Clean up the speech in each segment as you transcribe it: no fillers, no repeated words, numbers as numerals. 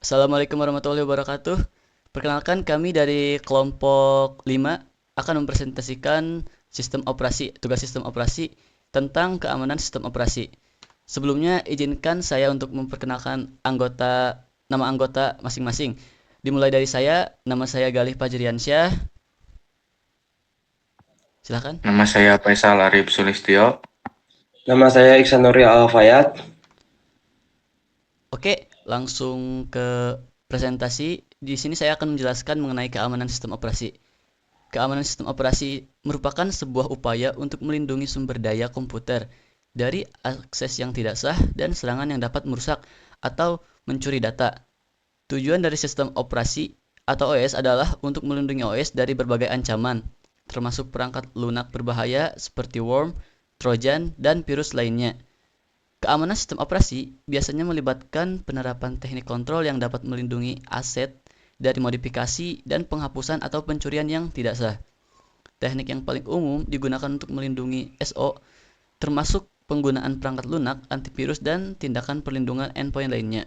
Assalamualaikum warahmatullahi wabarakatuh. Perkenalkan kami dari kelompok 5 akan mempresentasikan tugas sistem operasi tentang keamanan sistem operasi. Sebelumnya izinkan saya untuk memperkenalkan nama anggota masing-masing. Dimulai dari saya, nama saya Galih Fajriansyah. Silakan. Nama saya Faisal Arif Sulistyo. Nama saya Iksan Nuril Alfayat. Oke, langsung ke presentasi. Di sini saya akan menjelaskan mengenai keamanan sistem operasi. Keamanan sistem operasi merupakan sebuah upaya untuk melindungi sumber daya komputer dari akses yang tidak sah dan serangan yang dapat merusak atau mencuri data. Tujuan dari sistem operasi atau OS adalah untuk melindungi OS dari berbagai ancaman, termasuk perangkat lunak berbahaya seperti worm, trojan, dan virus lainnya. Keamanan sistem operasi biasanya melibatkan penerapan teknik kontrol yang dapat melindungi aset dari modifikasi dan penghapusan atau pencurian yang tidak sah. Teknik yang paling umum digunakan untuk melindungi SO, termasuk penggunaan perangkat lunak, antivirus, dan tindakan perlindungan endpoint lainnya.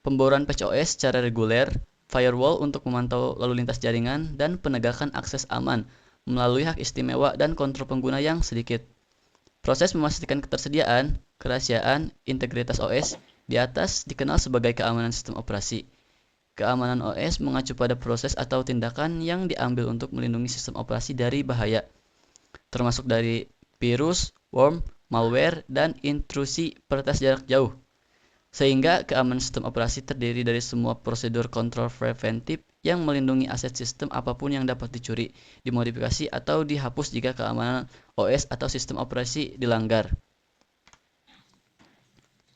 Pemboran patch OS secara reguler, firewall untuk memantau lalu lintas jaringan, dan penegakan akses aman melalui hak istimewa dan kontrol pengguna yang sedikit. Proses memastikan ketersediaan, kerahasiaan, integritas OS di atas dikenal sebagai keamanan sistem operasi. Keamanan OS mengacu pada proses atau tindakan yang diambil untuk melindungi sistem operasi dari bahaya, termasuk dari virus, worm, malware, dan intrusi peretas jarak jauh. Sehingga keamanan sistem operasi terdiri dari semua prosedur kontrol preventif yang melindungi aset sistem apapun yang dapat dicuri, dimodifikasi, atau dihapus jika keamanan OS atau sistem operasi dilanggar.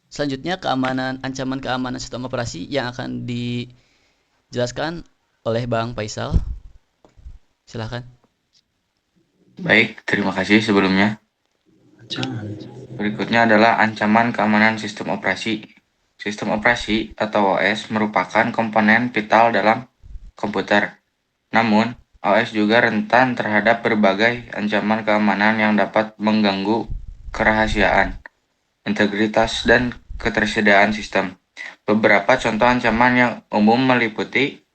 Selanjutnya, ancaman keamanan sistem operasi yang akan dijelaskan oleh Bang Faisal. Silahkan. Baik, terima kasih sebelumnya. Berikutnya adalah ancaman keamanan sistem operasi. Sistem operasi atau OS merupakan komponen vital dalam komputer. Namun, OS juga rentan terhadap berbagai ancaman keamanan yang dapat mengganggu kerahasiaan, integritas, dan ketersediaan sistem. Beberapa contoh ancaman yang umum meliputi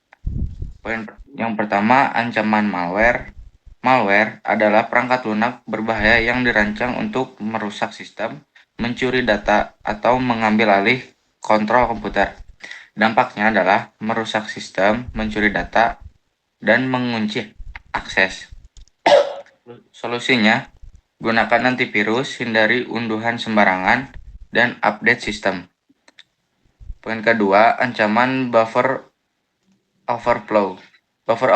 poin yang pertama, ancaman malware. Malware adalah perangkat lunak berbahaya yang dirancang untuk merusak sistem, mencuri data, atau mengambil alih kontrol komputer. Dampaknya adalah merusak sistem, mencuri data, dan mengunci akses. Solusinya, gunakan antivirus, hindari unduhan sembarangan, dan update sistem. Poin kedua, ancaman buffer overflow. Buffer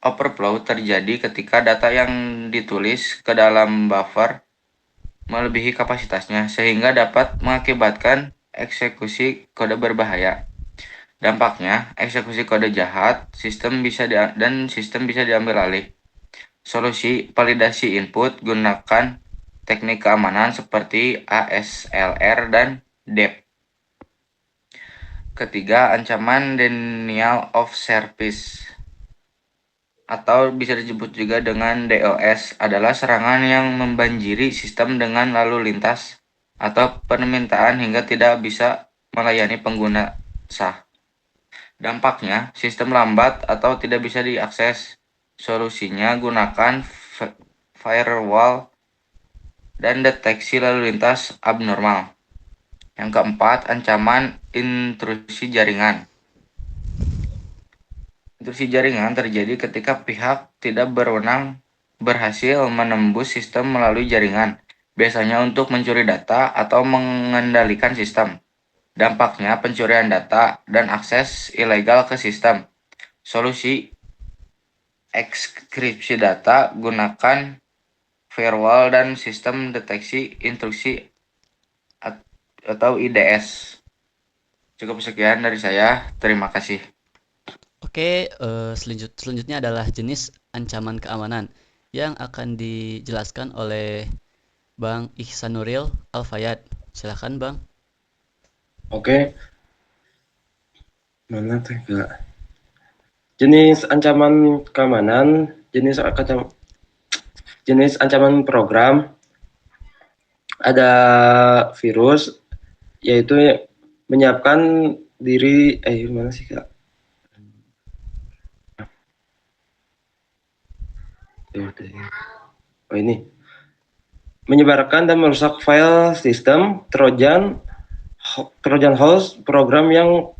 overflow terjadi ketika data yang ditulis ke dalam buffer melebihi kapasitasnya, sehingga dapat mengakibatkan eksekusi kode berbahaya. Dampaknya, eksekusi kode jahat, sistem bisa diambil alih. Solusi validasi input, gunakan teknik keamanan seperti ASLR dan DEP. Ketiga, ancaman denial of service atau bisa disebut juga dengan DOS adalah serangan yang membanjiri sistem dengan lalu lintas atau permintaan hingga tidak bisa melayani pengguna sah. Dampaknya, sistem lambat atau tidak bisa diakses. Solusinya gunakan firewall dan deteksi lalu lintas abnormal. Yang keempat, ancaman intrusi jaringan. Intrusi jaringan terjadi ketika pihak tidak berwenang berhasil menembus sistem melalui jaringan, biasanya untuk mencuri data atau mengendalikan sistem. Dampaknya pencurian data dan akses ilegal ke sistem. Solusi ekskripsi data, gunakan firewall dan sistem deteksi intrusi atau IDS. Cukup sekian dari saya. Terima kasih. Oke, selanjutnya adalah jenis ancaman keamanan yang akan dijelaskan oleh Bang Ihsanuril Alfayat. Silahkan, Bang. Oke, mana teh gak? Jenis ancaman keamanan, jenis ancaman program ada virus, yaitu menyiapkan diri mana sih Kak? Oh ini. Menyebarkan dan merusak file sistem Trojan horse program yang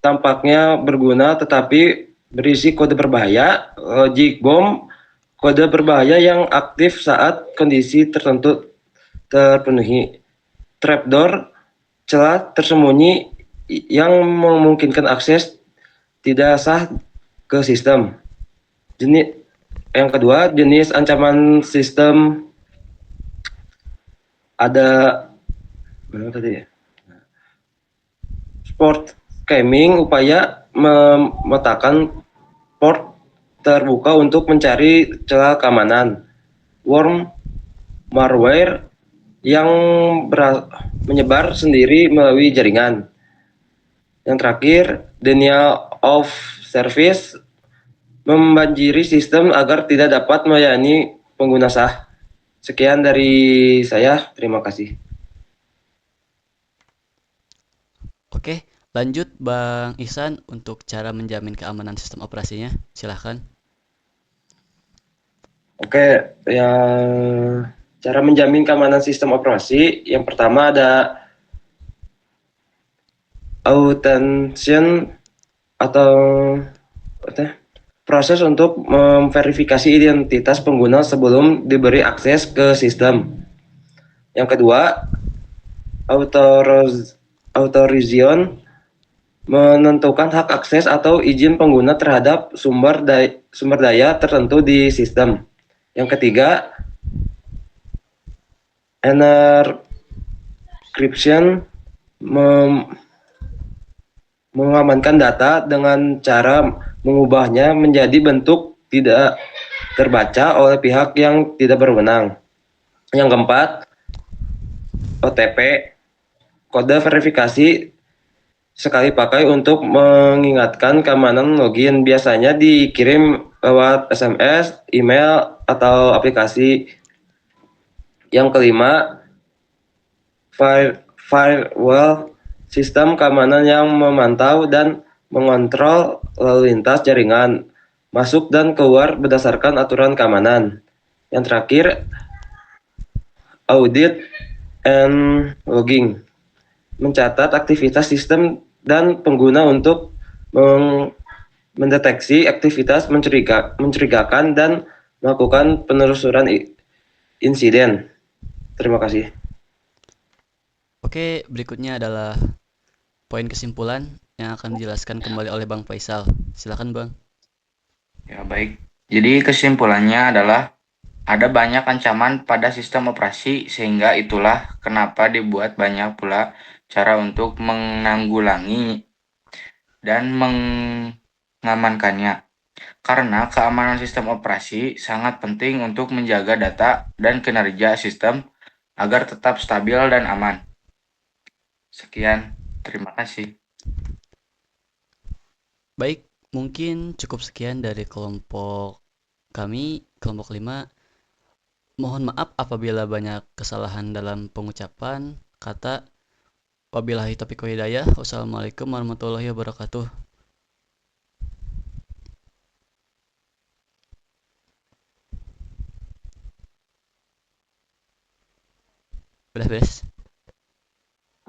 tampaknya berguna tetapi berisi kode berbahaya, logic bomb, kode berbahaya yang aktif saat kondisi tertentu terpenuhi, trapdoor, celah tersembunyi yang memungkinkan akses tidak sah ke sistem. Jenis yang kedua, jenis ancaman sistem ada mana tadi ya? Sport scamming, upaya memetakan port terbuka untuk mencari celah keamanan. Worm malware yang menyebar sendiri melalui jaringan. Yang terakhir, denial of service membanjiri sistem agar tidak dapat melayani pengguna sah. Sekian dari saya, terima kasih. Oke, lanjut Bang Ihsan untuk cara menjamin keamanan sistem operasinya. Silahkan. Oke, ya cara menjamin keamanan sistem operasi yang pertama ada authentication atau proses untuk memverifikasi identitas pengguna sebelum diberi akses ke sistem. Yang kedua, authorization menentukan hak akses atau izin pengguna terhadap sumber daya tertentu di sistem. Yang ketiga, encryption mengamankan data dengan cara mengubahnya menjadi bentuk tidak terbaca oleh pihak yang tidak berwenang. Yang keempat, OTP, kode verifikasi sekali pakai untuk mengingatkan keamanan login, biasanya dikirim lewat SMS, email, atau aplikasi. Yang kelima, firewall, sistem keamanan yang memantau dan mengontrol lalu lintas jaringan masuk dan keluar berdasarkan aturan keamanan. Yang terakhir, audit and logging, mencatat aktivitas sistem dan pengguna untuk mendeteksi aktivitas mencurigakan dan melakukan penelusuran insiden. Terima kasih. Oke, berikutnya adalah poin kesimpulan yang akan dijelaskan kembali oleh Bang Faisal. Silahkan Bang. Ya, baik. Jadi kesimpulannya adalah ada banyak ancaman pada sistem operasi sehingga itulah kenapa dibuat banyak pula cara untuk menanggulangi dan mengamankannya. Karena keamanan sistem operasi sangat penting untuk menjaga data dan kinerja sistem agar tetap stabil dan aman. Sekian, terima kasih. Baik, mungkin cukup sekian dari kelompok kami, kelompok 5. Mohon maaf apabila banyak kesalahan dalam pengucapan kata. Wabillahi taufiq wa hidayah. Wassalamualaikum warahmatullahi wabarakatuh. Beres-beres.